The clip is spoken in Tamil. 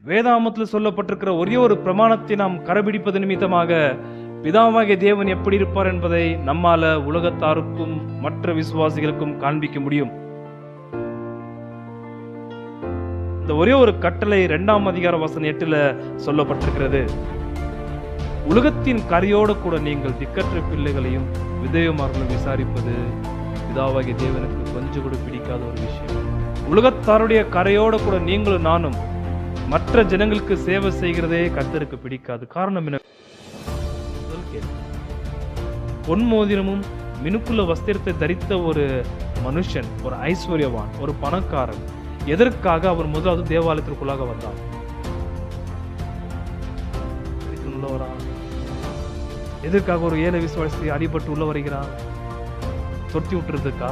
வேதாமத்தில் சொல்லப்பட்டிருக்கிற ஒரே ஒரு பிரமாணத்தை நாம் கடைபிடிப்பது நிமித்தமாக பிதாவாகிய தேவன் எப்படி இருப்பார் என்பதை நம்மால உலகத்தாருக்கும் மற்ற விசுவாசிகளுக்கும் காண்பிக்க முடியும். இந்த ஒரே ஒரு கட்டளை 2ஆம் அதிகார வசனம் 8ல சொல்லப்பட்டிருக்கிறது. உலகத்தின் கரையோடு கூட நீங்கள் திக்கற்ற பிள்ளைகளையும் விதேயமார்களும் விசாரிப்பது பிதாவாகிய தேவனுக்கு கொஞ்சம் கூட பிடிக்காத ஒரு விஷயம். உலகத்தாருடைய கரையோடு கூட நீங்களும் நானும் மற்ற ஜனங்களுக்கு சேவை செய்கிறதே கர்த்தருக்கு பிடிக்காது. காரணம் என்ன? பொன் மோதிரமும் மினுக்குள்ள வஸ்திரத்தை தரித்த ஒரு மனுஷன், ஒரு ஐஸ்வர்யவான், ஒரு பணக்காரன், எதற்காக அவர் முதலாவது தேவாலயத்திற்குள்ளாக வந்தார்? எதற்காக ஒரு ஏழை விசுவாசி அடிபட்டு உள்ள வருகிறான்? தொட்டி விட்டுறதுக்கா?